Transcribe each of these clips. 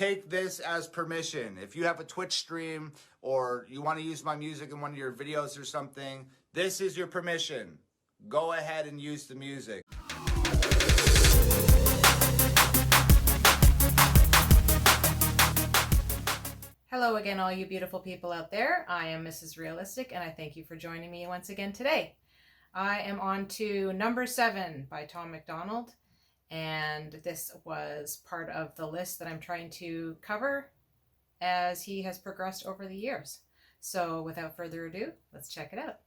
take this as permission. If you have a Twitch stream or you want to use my music in one of your videos or something, this is your permission. Go ahead and use the music. Hello again, all you beautiful people out there. I am Mrs. Realistic, and I thank you for joining me once again today. I am on to number 7 by Tom Macdonald, and this was part of the list that I'm trying to cover as he has progressed over the years. So without further ado, let's check it out.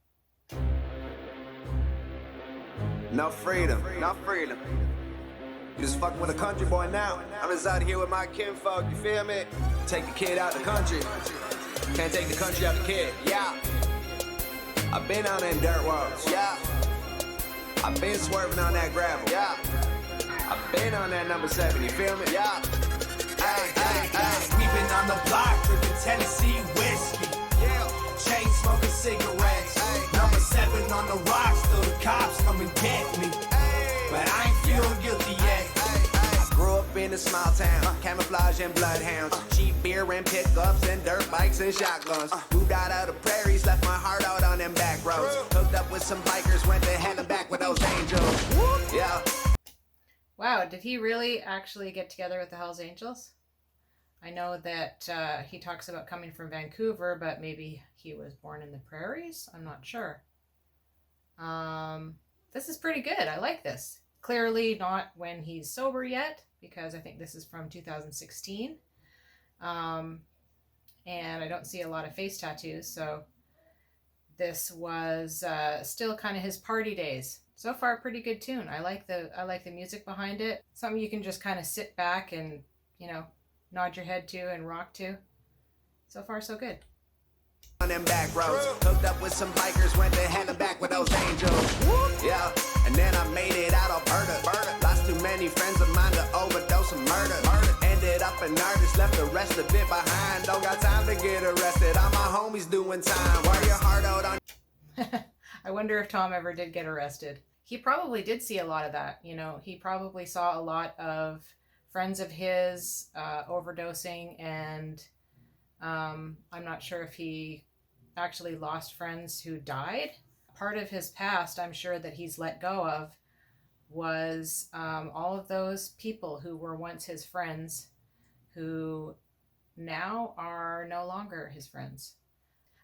No freedom, no freedom. You just fucking with a country boy now. I'm just out here with my kinfolk, you feel me? Take the kid out the country. Can't take the country out the kid, yeah. I've been on them dirt roads, yeah. I've been swerving on that gravel, yeah. I've been on that number 7, you feel me? Yeah. Hey, hey, hey. We've been on the block drinking Tennessee whiskey. Yeah. Chain smoking cigarettes. Hey. Number 7 on the rocks till the cops come and get me. Hey. But I ain't feeling guilty yet. I grew up in a small town, camouflage and bloodhounds, cheap beer and pickups and dirt bikes and shotguns. Moved out of the prairies, left my heart out on them back roads. Hooked up with some bikers, went to hell and back with those angels. Yeah. Wow, did he really actually get together with the Hells Angels? I know that he talks about coming from Vancouver, but maybe he was born in the prairies? I'm not sure. This is pretty good. I like this. Clearly not when he's sober yet, because I think this is from 2016. And I don't see a lot of face tattoos, so this was still kind of his party days. So far, pretty good tune. I like the music behind it. Something you can just kind of sit back and, you know, nod your head to and rock to. So far, so good. On them back roads, hooked up with some bikers, went to hell and back with those angels. Yeah, and then I made it out of Alberta. Lost too many friends of mine to overdose and murder. Ended up an artist, left the rest of it behind. Don't got time to get arrested. All my homies doing time. Wear your heart out on. I wonder if Tom ever did get arrested. He probably did see a lot of that. You know, he probably saw a lot of friends of his overdosing, and I'm not sure if he actually lost friends who died. Part of his past, I'm sure, that he's let go of was all of those people who were once his friends who now are no longer his friends.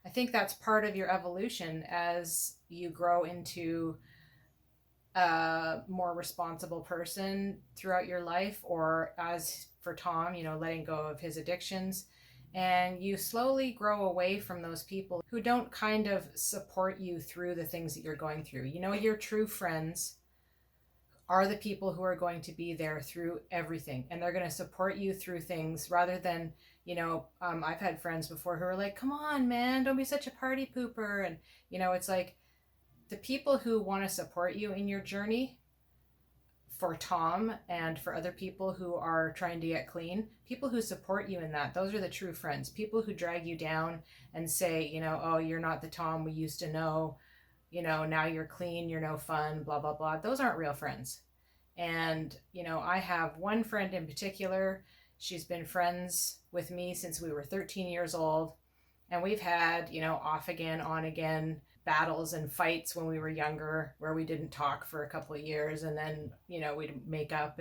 I think that's part of your evolution as you grow into a more responsible person throughout your life, or as for Tom, you know, letting go of his addictions. And you slowly grow away from those people who don't kind of support you through the things that you're going through. You know, your true friends are the people who are going to be there through everything, and they're going to support you through things rather than, you know, I've had friends before who are like, come on, man, don't be such a party pooper. And, you know, it's like the people who want to support you in your journey, for Tom and for other people who are trying to get clean, people who support you in that, those are the true friends. People who drag you down and say, you know, oh, you're not the Tom we used to know, you know, now you're clean, you're no fun, blah, blah, blah. Those aren't real friends. And, you know, I have one friend in particular. She's been friends with me since we were 13 years old. And we've had, you know, off again, on again battles and fights when we were younger where we didn't talk for a couple of years, and then, you know, we'd make up.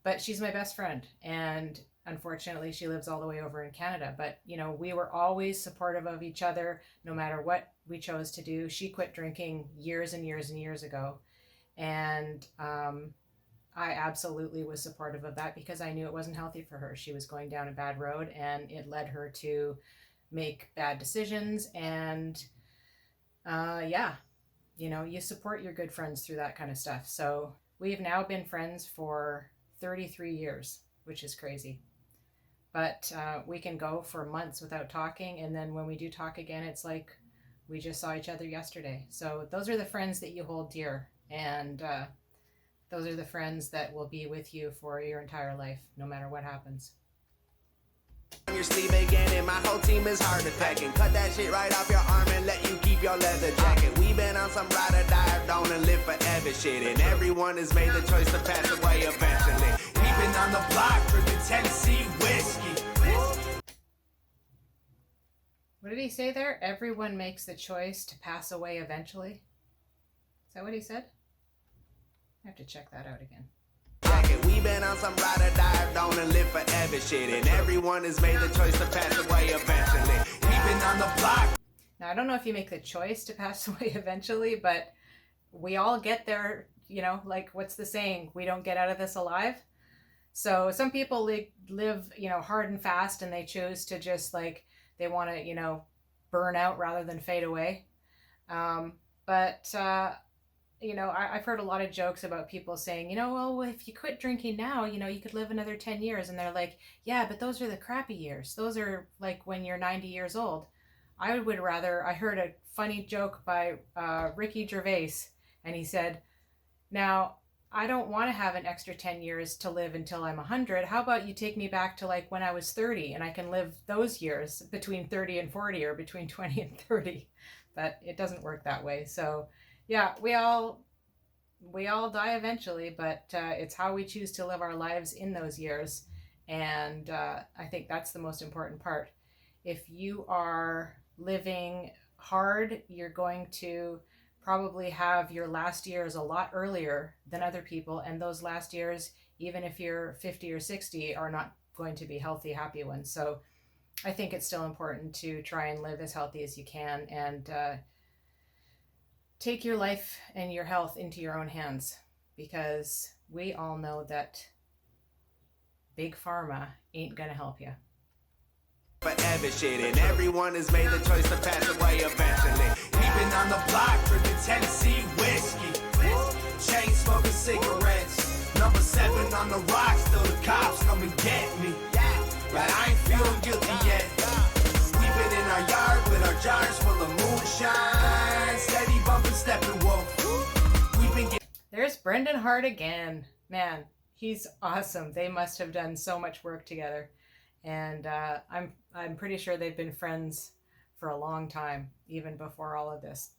But she's my best friend, and unfortunately she lives all the way over in Canada. But, you know, we were always supportive of each other no matter what we chose to do. She quit drinking years and years and years ago, and I absolutely was supportive of that because I knew it wasn't healthy for her. She was going down a bad road, and it led her to make bad decisions. And yeah, you know, you support your good friends through that kind of stuff. So we've now been friends for 33 years, which is crazy. But we can go for months without talking, and then when we do talk again, it's like we just saw each other yesterday. So those are the friends that you hold dear, and those are the friends that will be with you for your entire life, no matter what happens. Your sleeve again, and my whole team is hard attacking. Cut that shit right off your arm and let you keep your leather jacket. We've been on some ride or die, don't and live forever shit, and everyone has made the choice to pass away eventually. We've been on the block drinking Tennessee whiskey. he say there? Everyone makes the choice to pass away eventually. Is that what he said? I have to check that out again. We been on some ride or die, don't and live forever shit, and everyone has made the choice to pass away eventually. We've been on the block. Now, I don't know if you make the choice to pass away eventually, but we all get there, you know, like what's the saying? We don't get out of this alive. So some people live, you know, hard and fast, and they choose to just like, they want to, you know, burn out rather than fade away. You know, I've heard a lot of jokes about people saying, you know, well, if you quit drinking now, you know, you could live another 10 years. And they're like, yeah, but those are the crappy years. Those are like when you're 90 years old. I heard a funny joke by Ricky Gervais, and he said, now, I don't want to have an extra 10 years to live until I'm 100. How about you take me back to like when I was 30 and I can live those years between 30 and 40 or between 20 and 30. But it doesn't work that way. So yeah, we all die eventually, but it's how we choose to live our lives in those years. And I think that's the most important part. If you are living hard, you're going to probably have your last years a lot earlier than other people, and those last years, even if you're 50 or 60, are not going to be healthy, happy ones. So I think it's still important to try and live as healthy as you can, and take your life and your health into your own hands, because we all know that Big Pharma ain't gonna help you. Forever shit, and everyone has made the choice to pass away eventually. We've been on the block drinking Tennessee whiskey, chain smoking cigarettes, number 7 on the rocks till the cops come and get me. But I ain't feeling guilty yet. We've been in our yard with our jars full of moonshine, steady bumping, stepping wolf. We've been There's Brendan Hart again. Man, he's awesome. They must have done so much work together. And I'm pretty sure they've been friends for a long time, even before all of this.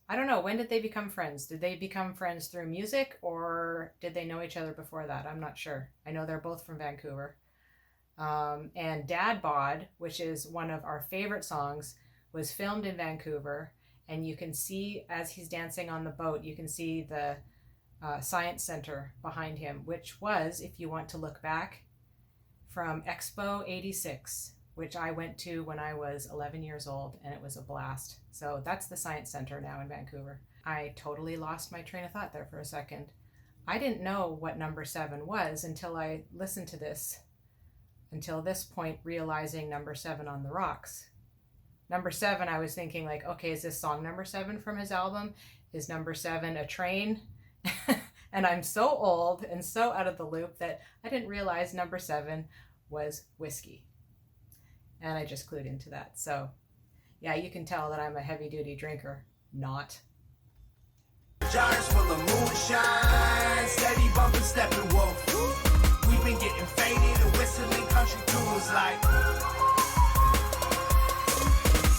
I don't know, when did they become friends? Did they become friends through music, or did they know each other before that? I'm not sure. I know they're both from Vancouver. And Dad Bod, which is one of our favorite songs, was filmed in Vancouver. And you can see, as he's dancing on the boat, you can see the Science Center behind him, which was, if you want to look back, from Expo 86, which I went to when I was 11 years old, and it was a blast. So that's the Science Center now in Vancouver. I totally lost my train of thought there for a second. I didn't know what number 7 was until I listened to this, until this point, realizing number 7 on the Rocks. Number 7, I was thinking like, okay, is this song number 7 from his album? Is number 7 a train? And I'm so old and so out of the loop that I didn't realize number 7 was whiskey. And I just clued into that. So yeah, you can tell that I'm a heavy duty drinker. Not. jars full of moonshine, steady bumping, stepping wolf. We've been getting faded and whistling country tunes like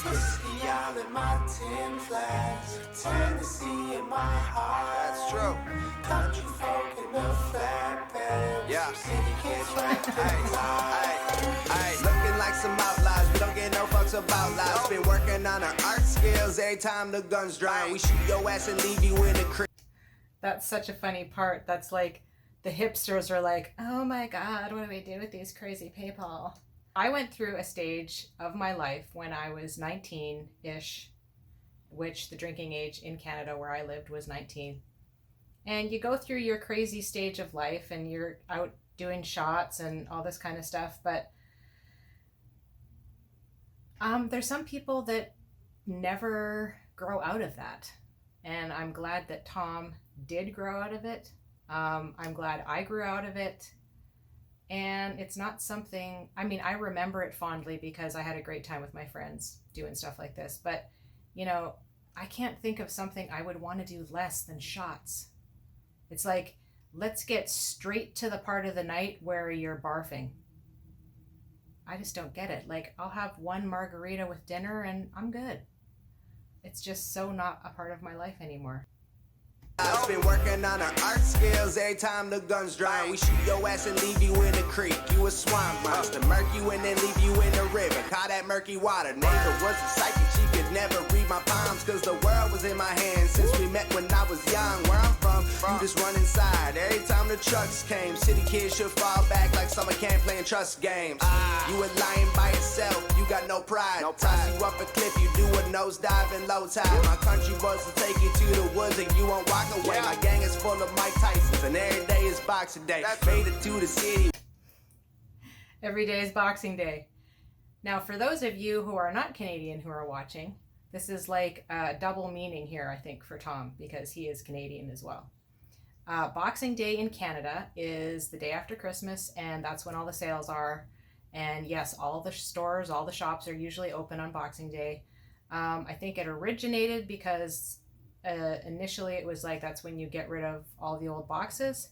whiskey all in my tin flags, Tennessee in my heart. That's true. Country folk in the flatbed. Yeah. City kids like hey, looking like some outlaws. We don't get no fucks about lies. Been working on our art skills. Every time the guns dry, we shoot your ass and leave you in the crib. That's such a funny part. That's like the hipsters are like, oh my God, what do we do with these crazy people? I went through a stage of my life when I was 19-ish, which the drinking age in Canada where I lived was 19. And you go through your crazy stage of life and you're out doing shots and all this kind of stuff. But there's some people that never grow out of that. And I'm glad that Tom did grow out of it. I'm glad I grew out of it. And it's not something, I mean, I remember it fondly because I had a great time with my friends doing stuff like this. But, you know, I can't think of something I would want to do less than shots. It's like, let's get straight to the part of the night where you're barfing. I just don't get it. Like, I'll have one margarita with dinner and I'm good. It's just so not a part of my life anymore. I've been working on our art skills every time the guns dry. We shoot your ass and leave you in the creek. You a swamp monster. Murk you and then leave you in the river. Call that murky water. Neighbor was a psychic. She could never read my palms, cause the world was in my hands since we met when I was young. Where I'm from, you just run inside. Every time the trucks came, city kids should fall back like summer camp playing trust games. You were lying by yourself. You got no pride. Toss you up a cliff. You do a nosedive in low tide. My country boys will take you to the woods and you won't walk away. My gang is full of Mike Tysons and every day is Boxing Day. Made it to the city. Every day is Boxing Day. Now, for those of you who are not Canadian who are watching, this is like a double meaning here, I think, for Tom, because he is Canadian as well. Boxing Day in Canada is the day after Christmas, and that's when all the sales are. And yes, all the stores, all the shops are usually open on Boxing Day. I think it originated because initially it was like that's when you get rid of all the old boxes.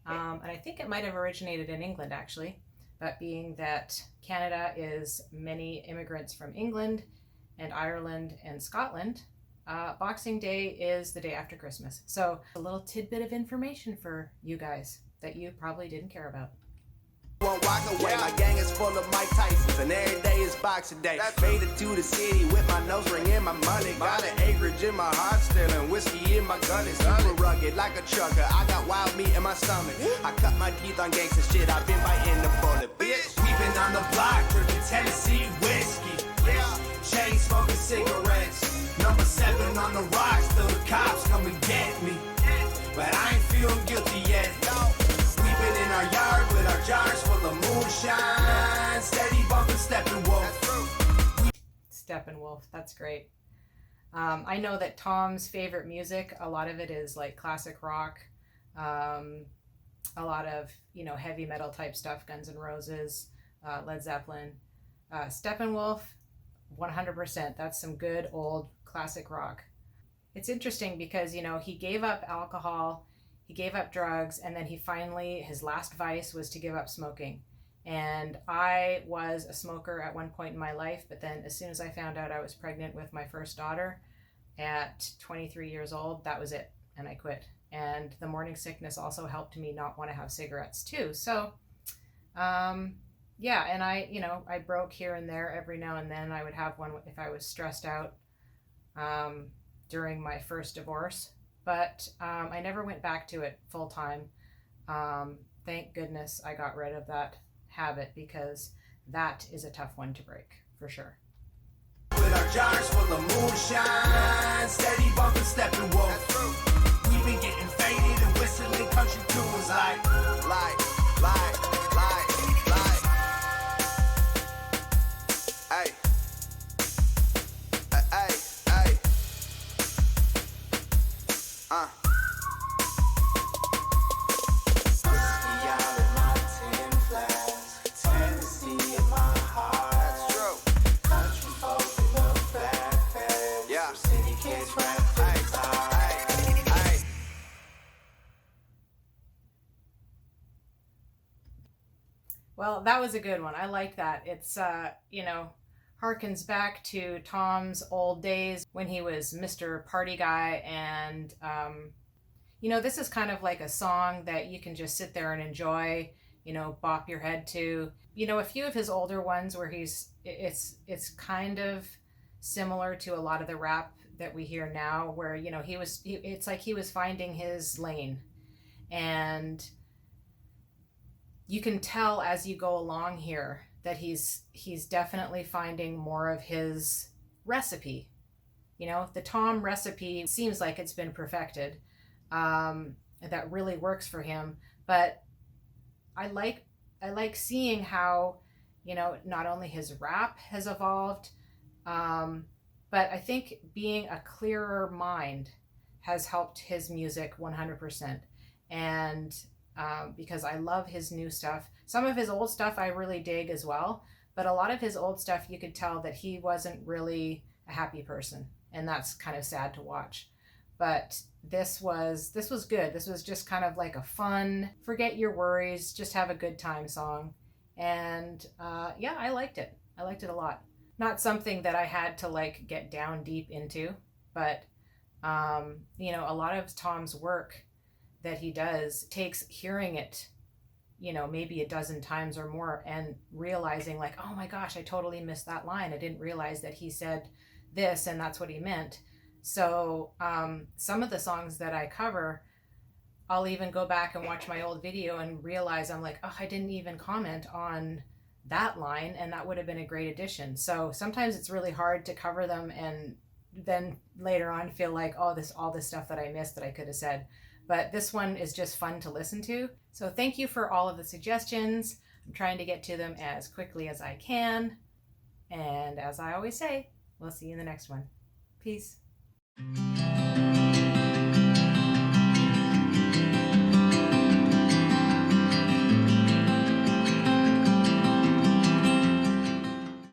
And I think it might have originated in England, actually. But being that Canada is many immigrants from England and Ireland and Scotland, Boxing Day is the day after Christmas. So a little tidbit of information for you guys that you probably didn't care about. Won't walk away. My gang is full of Mike Tysons and every day is Boxing Day. Made it to the city with my nose ring and my money. Got an acreage in my heart still and whiskey in my gun. It's super rugged like a trucker. I got wild meat in my stomach. I cut my teeth on gangsta shit. I've been biting the bullet, bitch. We been on the block drinking Tennessee whiskey. Chain smoking cigarettes. Number 7 on the rocks till the cops come and get me. But I ain't feeling guilty yet. Sleeping in our yard with our jars full of moonshine. Steady bumping Steppenwolf. Steppenwolf, that's great. I know that Tom's favorite music, a lot of it is like classic rock, a lot of, heavy metal type stuff, Guns N' Roses, Led Zeppelin. Steppenwolf, 100%. That's some good old classic rock. It's interesting because, he gave up alcohol, he gave up drugs, and then his last vice was to give up smoking. And I was a smoker at one point in my life, but then as soon as I found out I was pregnant with my first daughter at 23 years old, that was it, and I quit. And the morning sickness also helped me not want to have cigarettes too. So, yeah, and I broke here and there every now and then. I would have one if I was stressed out during my first divorce, but I never went back to it full time. Thank goodness I got rid of that habit, because that is a tough one to break for sure. With our jars full of moonshine, steady bumping Steppenwolf. We been getting faded and whistling country tunes like. Hey. Well, that was a good one. I like that. It's, harkens back to Tom's old days when he was Mr. Party Guy. And, this is kind of like a song that you can just sit there and enjoy, bop your head to. A few of his older ones where it's kind of similar to a lot of the rap that we hear now, where, it's like he was finding his lane. And you can tell as you go along here that he's definitely finding more of his recipe. The Tom recipe seems like it's been perfected. That really works for him. But I like seeing how, not only his rap has evolved, but I think being a clearer mind has helped his music 100%. And because I love his new stuff. Some of his old stuff I really dig as well, but a lot of his old stuff you could tell that he wasn't really a happy person, and that's kind of sad to watch. But this was good. This was just kind of like a fun, forget your worries, just have a good time song. And yeah, I liked it. I liked it a lot. Not something that I had to get down deep into, but You know, a lot of Tom's work that he does takes hearing it, you know, maybe a dozen times or more and realizing like, oh my gosh, I totally missed that line. I didn't realize that he said this and that's what he meant. So some of the songs that I cover, I'll even go back and watch my old video and realize I'm like, oh, I didn't even comment on that line, and that would have been a great addition. So sometimes it's really hard to cover them and then later on feel like, oh, all this stuff that I missed that I could have said. But this one is just fun to listen to. So thank you for all of the suggestions. I'm trying to get to them as quickly as I can. And as I always say, we'll see you in the next one. Peace.